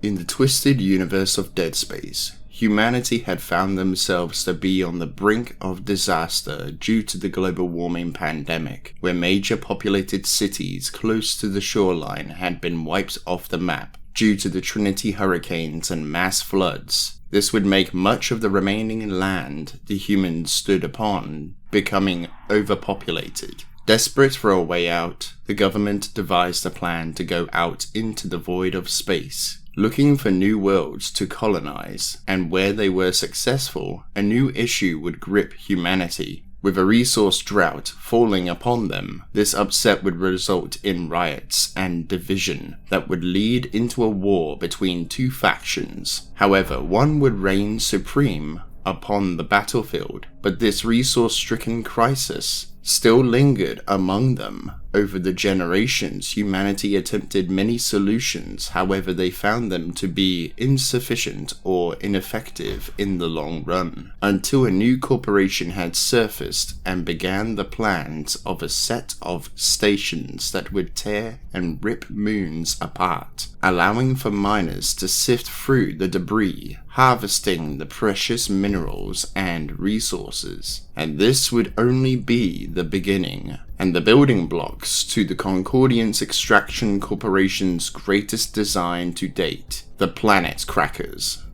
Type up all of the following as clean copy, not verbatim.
In the twisted universe of Dead Space, humanity had found themselves to be on the brink of disaster due to the global warming pandemic, where major populated cities close to the shoreline had been wiped off the map due to the Trinity hurricanes and mass floods. This would make much of the remaining land the humans stood upon becoming overpopulated. Desperate for a way out, the government devised a plan to go out into the void of space, looking for new worlds to colonize, and where they were successful, a new issue would grip humanity. With a resource drought falling upon them, this upset would result in riots and division that would lead into a war between two factions. However, one would reign supreme upon the battlefield, but this resource-stricken crisis still lingered among them. Over the generations, humanity attempted many solutions, however they found them to be insufficient or ineffective in the long run, until a new corporation had surfaced and began the plans of a set of stations that would tear and rip moons apart, allowing for miners to sift through the debris, harvesting the precious minerals and resources. And this would only be the beginning, and the building blocks to the Concordance Extraction Corporation's greatest design to date, the Planet Crackers.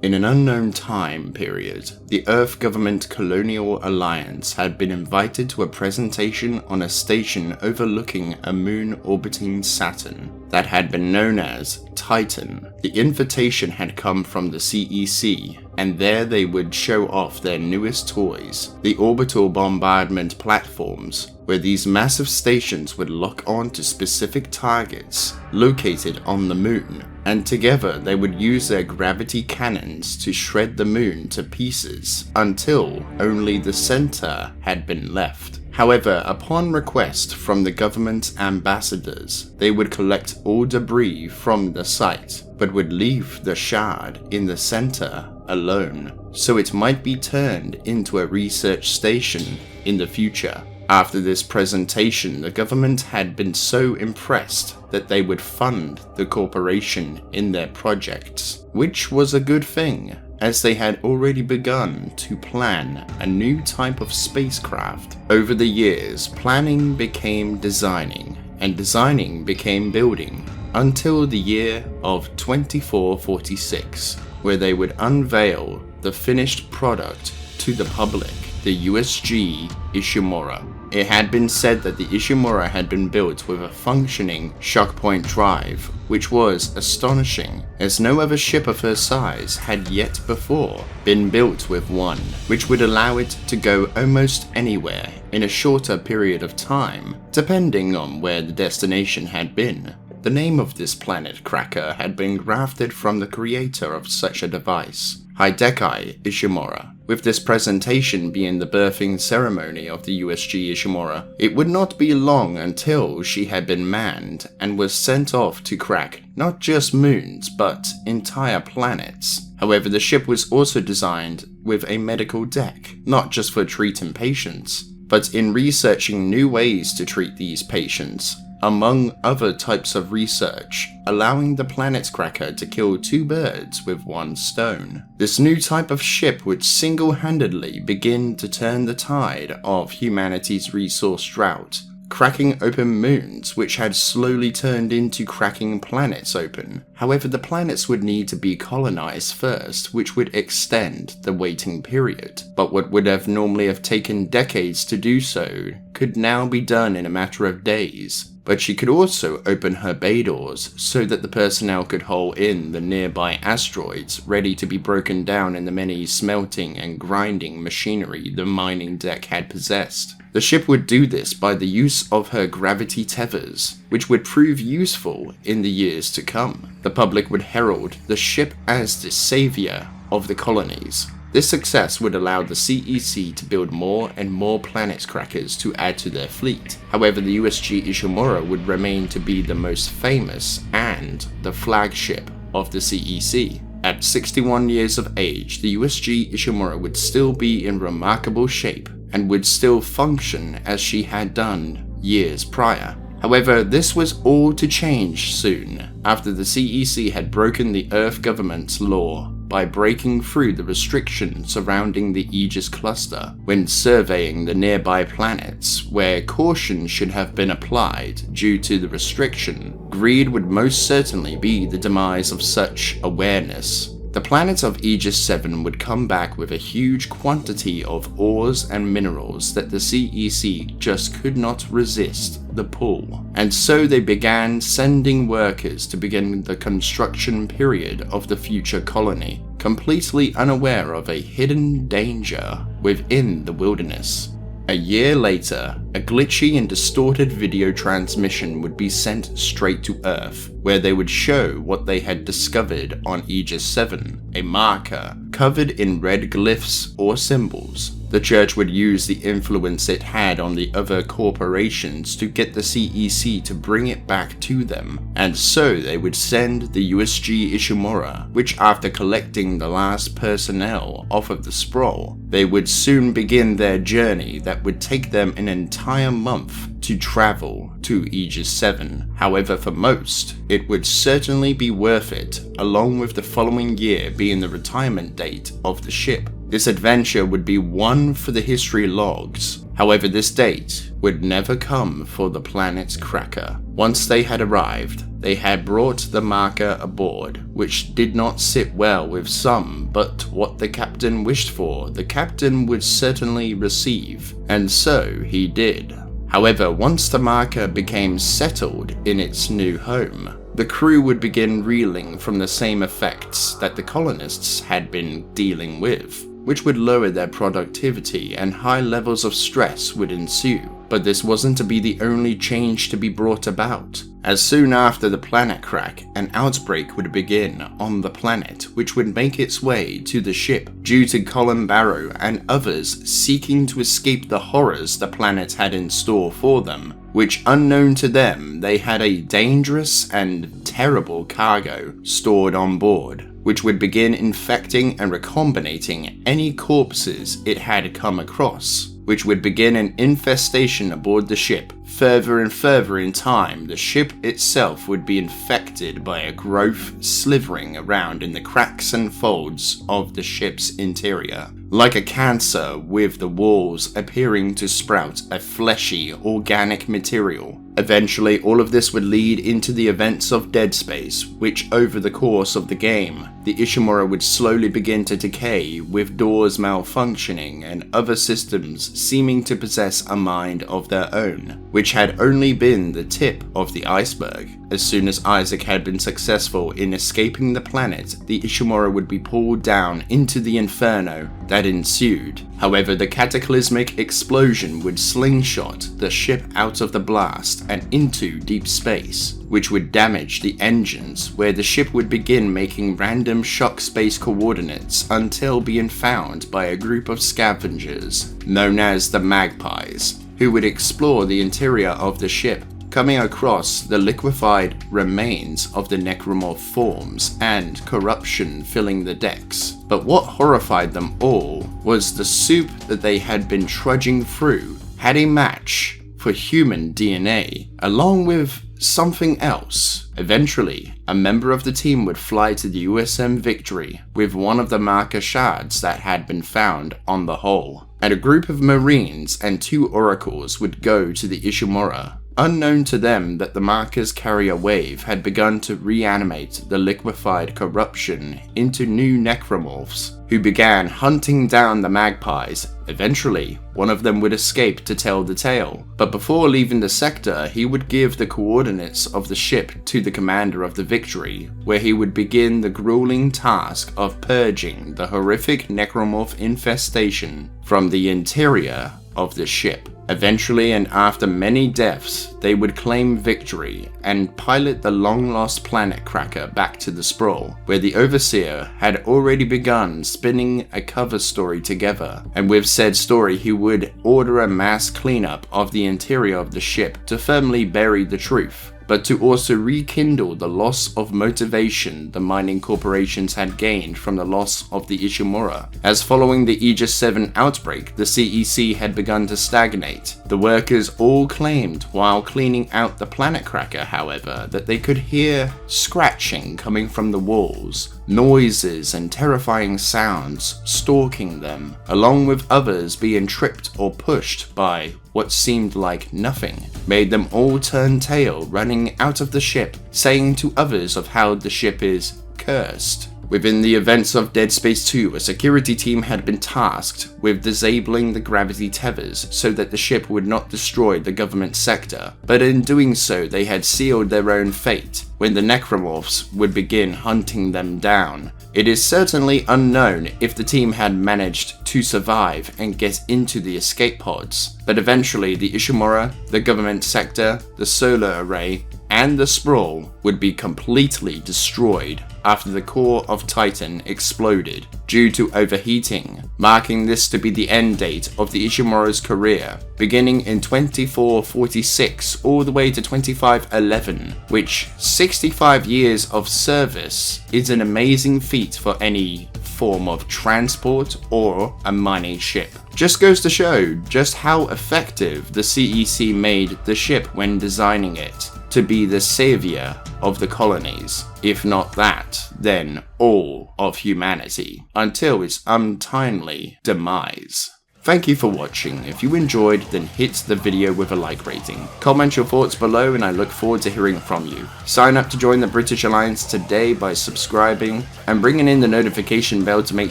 In an unknown time period, the Earth Government Colonial Alliance had been invited to a presentation on a station overlooking a moon orbiting Saturn that had been known as Titan. The invitation had come from the CEC, and there they would show off their newest toys, the orbital bombardment platforms, where these massive stations would lock on to specific targets located on the moon, and together they would use their gravity cannons to shred the moon to pieces until only the center had been left. However, upon request from the government ambassadors, they would collect all debris from the site, but would leave the shard in the center alone, so it might be turned into a research station in the future. After this presentation, the government had been so impressed that they would fund the corporation in their projects, which was a good thing, as they had already begun to plan a new type of spacecraft. Over the years, planning became designing, and designing became building, until the year of 2446, where they would unveil the finished product to the public, the USG Ishimura. It had been said that the Ishimura had been built with a functioning shock point drive, which was astonishing, as no other ship of her size had yet before been built with one, which would allow it to go almost anywhere in a shorter period of time, depending on where the destination had been. The name of this planet cracker had been grafted from the creator of such a device, Hideki Ishimura. With this presentation being the birthing ceremony of the USG Ishimura, it would not be long until she had been manned and was sent off to crack not just moons but entire planets. However, the ship was also designed with a medical deck, not just for treating patients, but in researching new ways to treat these patients, among other types of research, allowing the planet cracker to kill two birds with one stone. This new type of ship would single-handedly begin to turn the tide of humanity's resource drought, cracking open moons which had slowly turned into cracking planets open. However, the planets would need to be colonized first, which would extend the waiting period. But what would have normally have taken decades to do so could now be done in a matter of days. But she could also open her bay doors so that the personnel could haul in the nearby asteroids ready to be broken down in the many smelting and grinding machinery the mining deck had possessed. The ship would do this by the use of her gravity tethers, which would prove useful in the years to come. The public would herald the ship as the saviour of the colonies. This success would allow the CEC to build more and more planet crackers to add to their fleet. However, the USG Ishimura would remain to be the most famous and the flagship of the CEC. At 61 years of age, the USG Ishimura would still be in remarkable shape and would still function as she had done years prior. However, this was all to change soon, after the CEC had broken the Earth government's law by breaking through the restrictions surrounding the Aegis cluster when surveying the nearby planets, where caution should have been applied due to the restriction. Greed would most certainly be the demise of such awareness. The planet of Aegis 7 would come back with a huge quantity of ores and minerals that the CEC just could not resist the pull, and so they began sending workers to begin the construction period of the future colony, completely unaware of a hidden danger within the wilderness. A year later, a glitchy and distorted video transmission would be sent straight to Earth, where they would show what they had discovered on Aegis 7, a marker covered in red glyphs or symbols. The church would use the influence it had on the other corporations to get the CEC to bring it back to them, and so they would send the USG Ishimura, which after collecting the last personnel off of the sprawl, they would soon begin their journey that would take them an entire month to travel to Aegis 7. However, for most, it would certainly be worth it, along with the following year being the retirement date of the ship. This adventure would be one for the history logs. However, this date would never come for the planet's cracker. Once they had arrived, they had brought the marker aboard, which did not sit well with some, but what the captain wished for, the captain would certainly receive, and so he did. However, once the marker became settled in its new home, the crew would begin reeling from the same effects that the colonists had been dealing with, which would lower their productivity and high levels of stress would ensue. But this wasn't to be the only change to be brought about, as soon after the planet crack, an outbreak would begin on the planet, which would make its way to the ship due to Colin Barrow and others seeking to escape the horrors the planet had in store for them, which unknown to them they had a dangerous and terrible cargo stored on board, which would begin infecting and recombinating any corpses it had come across, which would begin an infestation aboard the ship. Further and further in time, the ship itself would be infected by a growth slithering around in the cracks and folds of the ship's interior, like a cancer, with the walls appearing to sprout a fleshy, organic material. Eventually, all of this would lead into the events of Dead Space, which over the course of the game, the Ishimura would slowly begin to decay, with doors malfunctioning and other systems seeming to possess a mind of their own, which had only been the tip of the iceberg. As soon as Isaac had been successful in escaping the planet, the Ishimura would be pulled down into the inferno that ensued. However, the cataclysmic explosion would slingshot the ship out of the blast and into deep space, which would damage the engines, where the ship would begin making random shock space coordinates until being found by a group of scavengers known as the Magpies, who would explore the interior of the ship, coming across the liquefied remains of the necromorph forms and corruption filling the decks. But what horrified them all was the soup that they had been trudging through had a match for human DNA, along with something else. Eventually, a member of the team would fly to the USM Victory with one of the marker shards that had been found on the hull, and a group of Marines and 2 oracles would go to the Ishimura. Unknown to them that the marker's carrier wave had begun to reanimate the liquefied corruption into new necromorphs, who began hunting down the Magpies. Eventually, one of them would escape to tell the tale, but before leaving the sector, he would give the coordinates of the ship to the commander of the Victory, where he would begin the grueling task of purging the horrific necromorph infestation from the interior of the ship. Eventually, and after many deaths, they would claim victory and pilot the long-lost planet cracker back to the Sprawl, where the Overseer had already begun spinning a cover story together, and with said story he would order a mass cleanup of the interior of the ship to firmly bury the truth, but to also rekindle the loss of motivation the mining corporations had gained from the loss of the Ishimura. As following the Aegis 7 outbreak, the CEC had begun to stagnate. The workers all claimed while cleaning out the planet cracker, however, that they could hear scratching coming from the walls, noises and terrifying sounds stalking them, along with others being tripped or pushed by what seemed like nothing, made them all turn tail, running out of the ship, saying to others of how the ship is cursed. Within the events of Dead Space 2, a security team had been tasked with disabling the gravity tethers so that the ship would not destroy the government sector, but in doing so they had sealed their own fate when the necromorphs would begin hunting them down. It is certainly unknown if the team had managed to survive and get into the escape pods, but eventually the Ishimura, the government sector, the solar array, and the Sprawl would be completely destroyed after the core of Titan exploded due to overheating, marking this to be the end date of the Ishimura's career, beginning in 2446 all the way to 2511, which 65 years of service is an amazing feat for any form of transport or a mining ship. Just goes to show just how effective the CEC made the ship when designing it to be the saviour of the colonies. If not that, then all of humanity, until its untimely demise. Thank you for watching. If you enjoyed, then hit the video with a like rating. Comment your thoughts below and I look forward to hearing from you. Sign up to join the British Alliance today by subscribing and bringing in the notification bell to make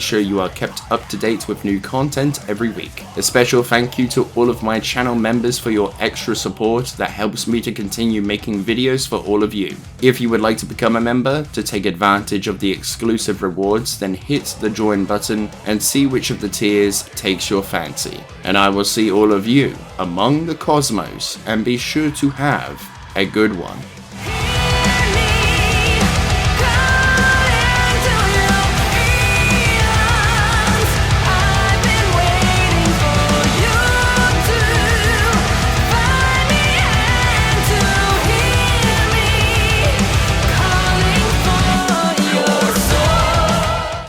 sure you are kept up to date with new content every week. A special thank you to all of my channel members for your extra support that helps me to continue making videos for all of you. If you would like to become a member to take advantage of the exclusive rewards, then hit the join button and see which of the tiers takes your fancy. And I will see all of you among the cosmos, and be sure to have a good one.